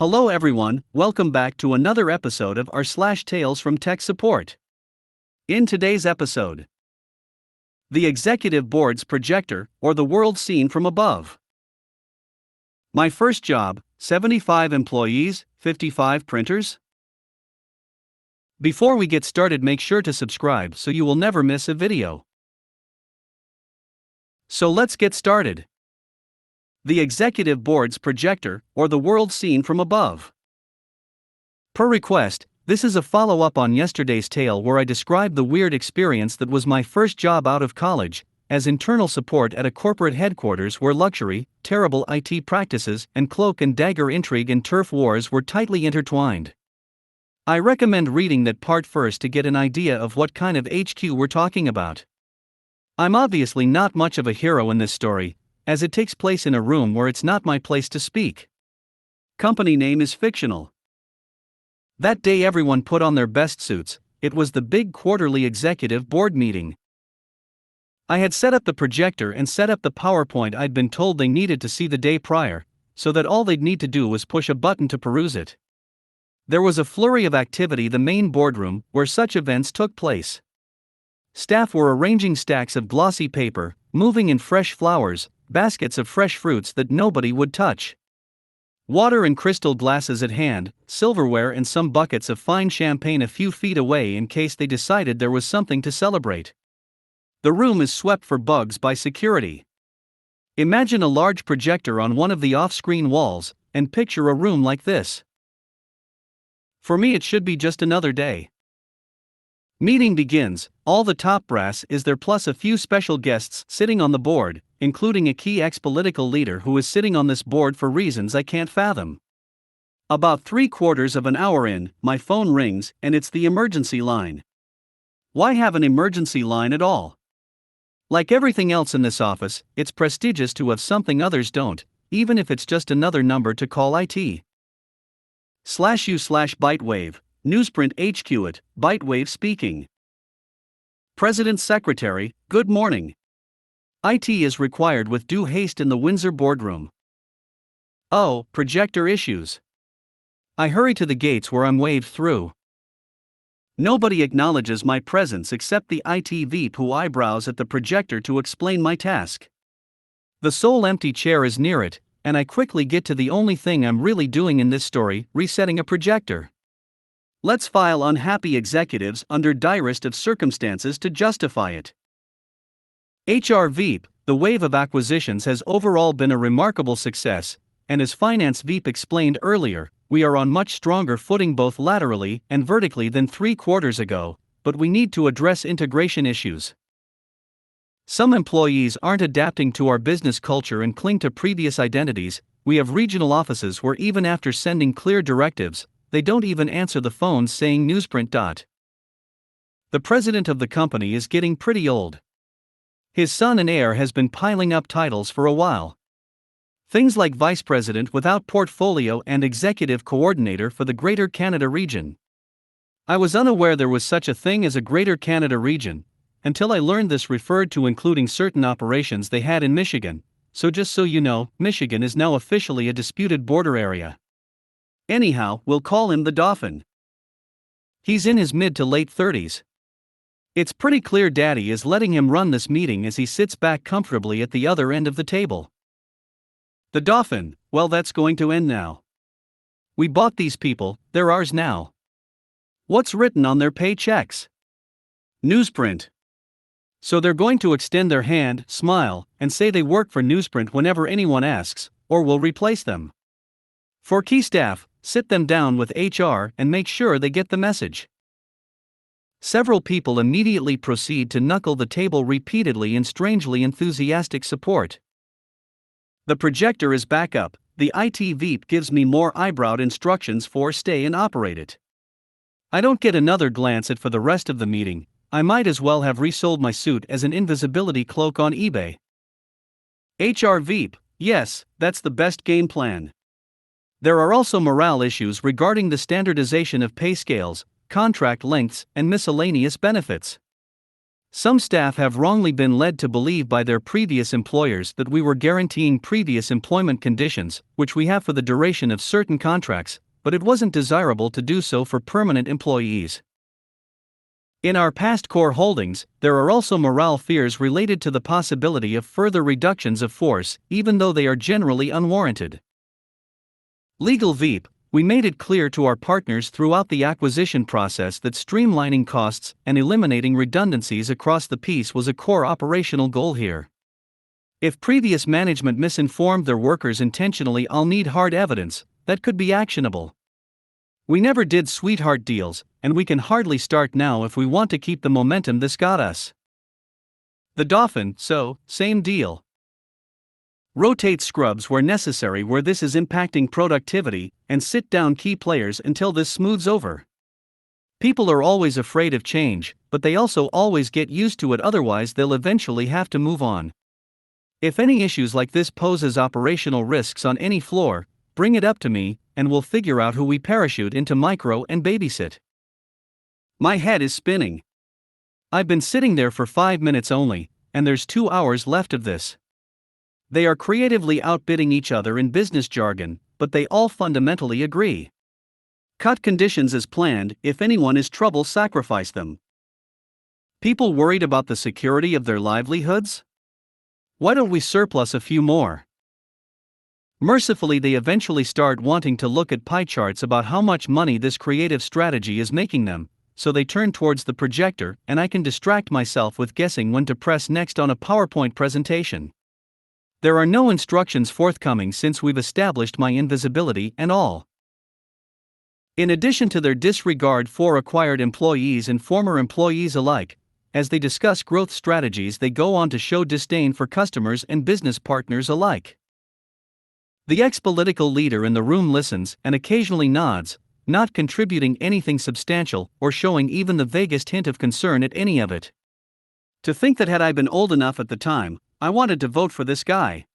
Hello everyone, welcome back to another episode of r/slash Tales from Tech Support. In today's episode, the Executive Board's Projector, or the World Seen from Above. My first job, 75 employees, 55 printers. Before we get started, make sure to subscribe so you will never miss a video. So let's get started. The Executive Board's Projector, or the World Seen from Above. Per request, this is a follow-up on yesterday's tale where I described the weird experience that was my first job out of college, as internal support at a corporate headquarters where luxury, terrible IT practices, and cloak and dagger intrigue and turf wars were tightly intertwined. I recommend reading that part first to get an idea of what kind of HQ we're talking about. I'm obviously not much of a hero in this story, as it takes place in a room where it's not my place to speak. Company name is fictional. That day everyone put on their best suits. It was the big quarterly executive board meeting. I had set up the projector and set up the PowerPoint I'd been told they needed to see the day prior, so that all they'd need to do was push a button to peruse it. There was a flurry of activity in the main boardroom where such events took place. Staff were arranging stacks of glossy paper, moving in fresh flowers, baskets of fresh fruits that nobody would touch. Water and crystal glasses at hand, silverware and some buckets of fine champagne a few feet away in case they decided there was something to celebrate. The room is swept for bugs by security. Imagine a large projector on one of the off-screen walls, and picture a room like this. For me it should be just another day. Meeting begins, all the top brass is there plus a few special guests sitting on the board, including a key ex-political leader who is sitting on this board for reasons I can't fathom. About 3/4 of an hour in, my phone rings and it's the emergency line. Why have an emergency line at all? Like everything else in this office, it's prestigious to have something others don't, even if it's just another number to call IT. /u/Bytewave, Newsprint HQ at Bytewave speaking. President Secretary, good morning. IT is required with due haste in the Windsor boardroom. Oh, projector issues. I hurry to the gates where I'm waved through. Nobody acknowledges my presence except the IT VP who eyebrows at the projector to explain my task. The sole empty chair is near it, and I quickly get to the only thing I'm really doing in this story, resetting a projector. Let's file unhappy executives under direst of circumstances to justify it. HR VP, the wave of acquisitions has overall been a remarkable success, and as Finance VP explained earlier, we are on much stronger footing both laterally and vertically than 3 quarters ago, but we need to address integration issues. Some employees aren't adapting to our business culture and cling to previous identities. We have regional offices where even after sending clear directives, they don't even answer the phones saying newsprint. The president of the company is getting pretty old. His son and heir has been piling up titles for a while. Things like vice president without portfolio and executive coordinator for the Greater Canada region. I was unaware there was such a thing as a Greater Canada region, until I learned this referred to including certain operations they had in Michigan, so just so you know, Michigan is now officially a disputed border area. Anyhow, we'll call him the Dauphin. He's in his mid to late 30s. It's pretty clear Daddy is letting him run this meeting as he sits back comfortably at the other end of the table. The Dauphin, well, that's going to end now. We bought these people, they're ours now. What's written on their paychecks? Newsprint. So they're going to extend their hand, smile, and say they work for Newsprint whenever anyone asks, or we'll replace them. For key staff, sit them down with HR and make sure they get the message. Several people immediately proceed to knuckle the table repeatedly in strangely enthusiastic support. The projector is back up, the IT VP gives me more eyebrowed instructions for stay and operate it. I don't get another glance at for the rest of the meeting. I might as well have resold my suit as an invisibility cloak on eBay. HR VP, yes, that's the best game plan. There are also morale issues regarding the standardization of pay scales, contract lengths, and miscellaneous benefits. Some staff have wrongly been led to believe by their previous employers that we were guaranteeing previous employment conditions, which we have for the duration of certain contracts, but it wasn't desirable to do so for permanent employees. In our past core holdings, there are also morale fears related to the possibility of further reductions of force, even though they are generally unwarranted. Legal veep. We made it clear to our partners throughout the acquisition process that streamlining costs and eliminating redundancies across the piece was a core operational goal here. If previous management misinformed their workers intentionally, I'll need hard evidence that could be actionable. We never did sweetheart deals, and we can hardly start now if we want to keep the momentum this got us. The Dauphin, same deal. Rotate scrubs where necessary where this is impacting productivity, and sit down key players until this smooths over. People are always afraid of change, but they also always get used to it, otherwise they'll eventually have to move on. If any issues like this poses operational risks on any floor, bring it up to me, and we'll figure out who we parachute into micro and babysit. My head is spinning. I've been sitting there for 5 minutes only, and there's 2 hours left of this. They are creatively outbidding each other in business jargon, but they all fundamentally agree. Cut conditions as planned. If anyone is trouble, sacrifice them. People worried about the security of their livelihoods? Why don't we surplus a few more? Mercifully, they eventually start wanting to look at pie charts about how much money this creative strategy is making them, so they turn towards the projector, and I can distract myself with guessing when to press next on a PowerPoint presentation. There are no instructions forthcoming since we've established my invisibility and all. In addition to their disregard for acquired employees and former employees alike, as they discuss growth strategies, they go on to show disdain for customers and business partners alike. The ex-political leader in the room listens and occasionally nods, not contributing anything substantial or showing even the vaguest hint of concern at any of it. To think that had I been old enough at the time, I wanted to vote for this guy.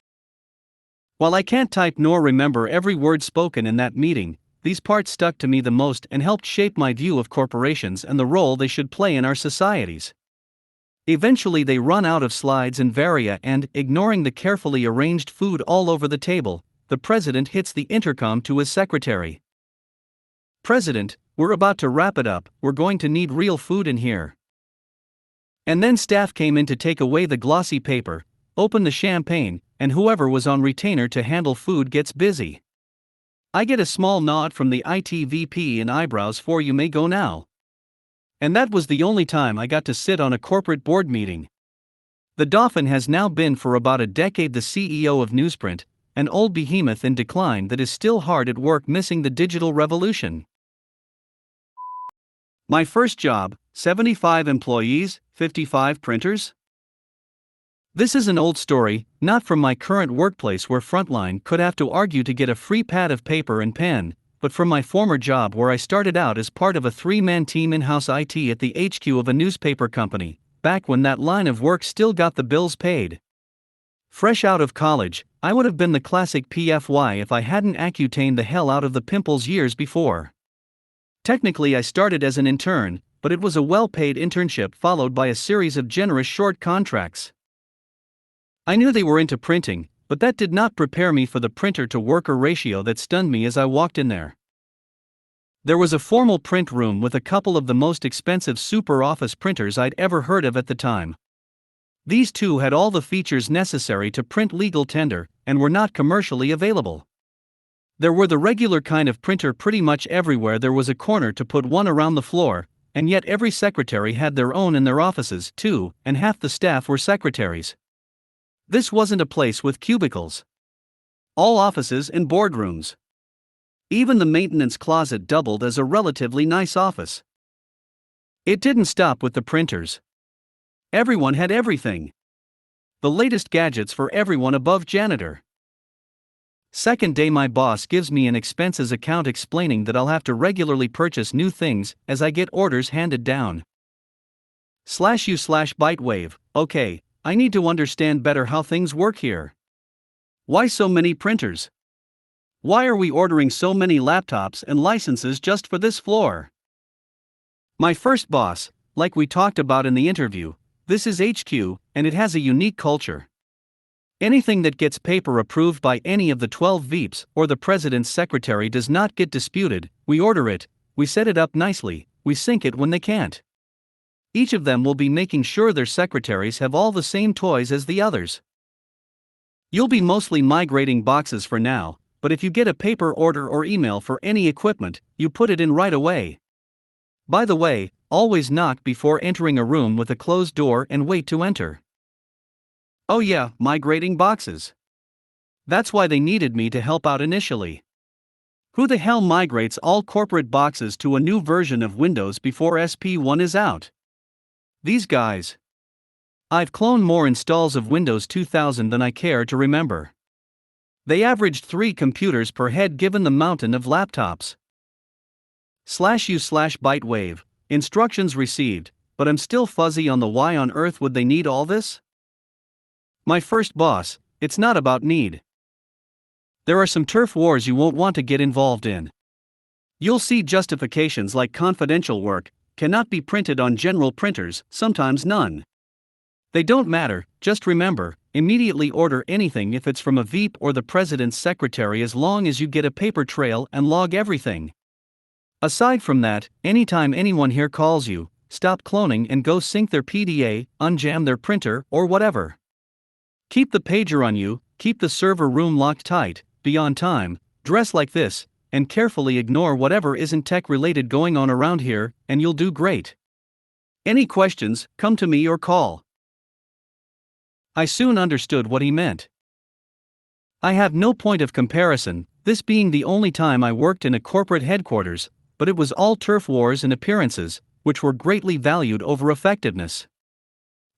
While I can't type nor remember every word spoken in that meeting, these parts stuck to me the most and helped shape my view of corporations and the role they should play in our societies. Eventually they run out of slides and varia and, ignoring the carefully arranged food all over the table, the president hits the intercom to his secretary. "President, we're about to wrap it up, we're going to need real food in here." And then staff came in to take away the glossy paper, open the champagne, and whoever was on retainer to handle food gets busy. I get a small nod from the IT VP and eyebrows for "you may go now." And that was the only time I got to sit on a corporate board meeting. The Dauphin has now been for about a decade the CEO of newsprint, an old behemoth in decline that is still hard at work missing the digital revolution. My first job, 75 employees, 55 printers? This is an old story, not from my current workplace where frontline could have to argue to get a free pad of paper and pen, but from my former job where I started out as part of a 3-man team in-house IT at the HQ of a newspaper company, back when that line of work still got the bills paid. Fresh out of college, I would have been the classic PFY if I hadn't Accutained the hell out of the pimples years before. Technically I started as an intern, but it was a well-paid internship followed by a series of generous short contracts. I knew they were into printing, but that did not prepare me for the printer-to-worker ratio that stunned me as I walked in there. There was a formal print room with a couple of the most expensive super office printers I'd ever heard of at the time. These two had all the features necessary to print legal tender, and were not commercially available. There were the regular kind of printer pretty much everywhere. There was a corner to put one around the floor, and yet every secretary had their own in their offices too, and half the staff were secretaries. This wasn't a place with cubicles. All offices and boardrooms. Even the maintenance closet doubled as a relatively nice office. It didn't stop with the printers. Everyone had everything. The latest gadgets for everyone above janitor. Second day my boss gives me an expenses account explaining that I'll have to regularly purchase new things as I get orders handed down. /u/ByteWave, okay, I need to understand better how things work here. Why so many printers? Why are we ordering so many laptops and licenses just for this floor? My first boss, like we talked about in the interview, This is HQ, and it has a unique culture. Anything that gets paper approved by any of the 12 VPs or the president's secretary does not get disputed. We order it, we set it up nicely, we sync it when they can't. Each of them will be making sure their secretaries have all the same toys as the others. You'll be mostly migrating boxes for now, but if you get a paper order or email for any equipment, you put it in right away. By the way, always knock before entering a room with a closed door and wait to enter. Oh yeah, migrating boxes. That's why they needed me to help out initially. Who the hell migrates all corporate boxes to a new version of Windows before SP1 is out? These guys. I've cloned more installs of Windows 2000 than I care to remember. They averaged 3 computers per head given the mountain of laptops. /u/bytewave, instructions received, but I'm still fuzzy on the why on earth would they need all this? My first boss, it's not about need. There are some turf wars you won't want to get involved in. You'll see justifications like confidential work, cannot be printed on general printers, sometimes none. They don't matter, just remember, immediately order anything if it's from a VP or the president's secretary as long as you get a paper trail and log everything. Aside from that, anytime anyone here calls you, stop cloning and go sync their PDA, unjam their printer, or whatever. Keep the pager on you, keep the server room locked tight, be on time, dress like this, and carefully ignore whatever isn't tech-related going on around here, and you'll do great. Any questions, come to me or call. I soon understood what he meant. I have no point of comparison, this being the only time I worked in a corporate headquarters, but it was all turf wars and appearances, which were greatly valued over effectiveness.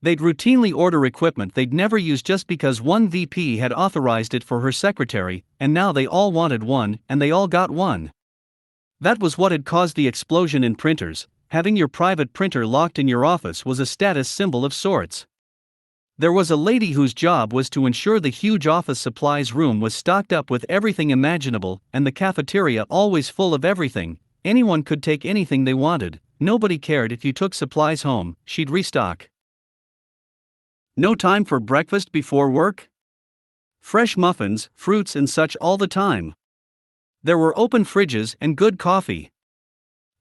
They'd routinely order equipment they'd never use just because one VP had authorized it for her secretary, and now they all wanted one, and they all got one. That was what had caused the explosion in printers. Having your private printer locked in your office was a status symbol of sorts. There was a lady whose job was to ensure the huge office supplies room was stocked up with everything imaginable, and the cafeteria always full of everything. Anyone could take anything they wanted, nobody cared if you took supplies home, she'd restock. No time for breakfast before work? Fresh muffins, fruits and such all the time. There were open fridges and good coffee.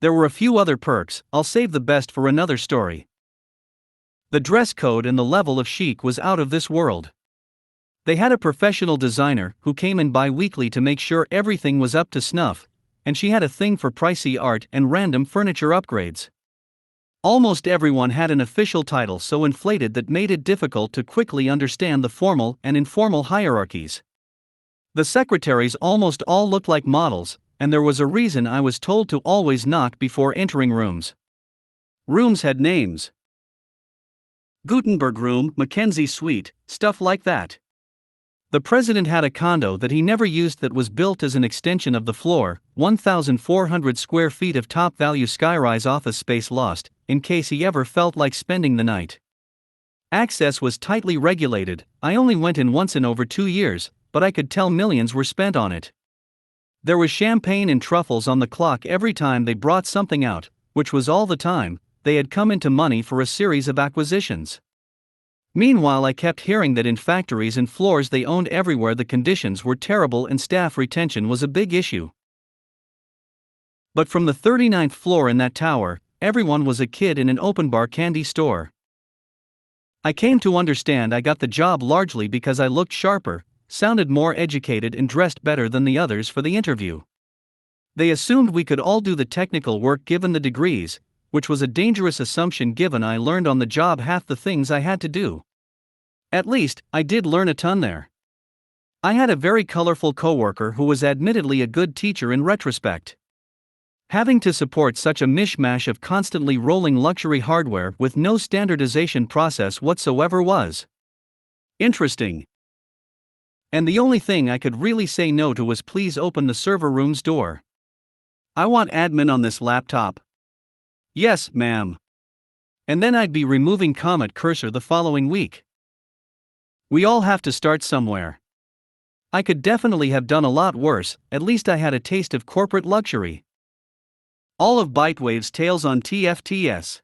There were a few other perks, I'll save the best for another story. The dress code and the level of chic was out of this world. They had a professional designer who came in bi-weekly to make sure everything was up to snuff, and she had a thing for pricey art and random furniture upgrades. Almost everyone had an official title so inflated that made it difficult to quickly understand the formal and informal hierarchies. The secretaries almost all looked like models, and there was a reason I was told to always knock before entering rooms. Rooms had names. Gutenberg Room, Mackenzie Suite, stuff like that. The president had a condo that he never used that was built as an extension of the floor, 1,400 square feet of top-value skyrise office space lost, in case he ever felt like spending the night. Access was tightly regulated, I only went in once in over 2 years, but I could tell millions were spent on it. There was champagne and truffles on the clock every time they brought something out, which was all the time. They had come into money for a series of acquisitions. Meanwhile, I kept hearing that in factories and floors they owned everywhere the conditions were terrible and staff retention was a big issue. But from the 39th floor in that tower, everyone was a kid in an open-bar candy store. I came to understand I got the job largely because I looked sharper, sounded more educated and dressed better than the others for the interview. They assumed we could all do the technical work given the degrees, which was a dangerous assumption given I learned on the job half the things I had to do. At least, I did learn a ton there. I had a very colorful coworker who was admittedly a good teacher in retrospect. Having to support such a mishmash of constantly rolling luxury hardware with no standardization process whatsoever was interesting. And the only thing I could really say no to was please open the server room's door. I want admin on this laptop. Yes, ma'am. And then I'd be removing Comet Cursor the following week. We all have to start somewhere. I could definitely have done a lot worse, at least I had a taste of corporate luxury. All of Bytewave's tales on TFTS.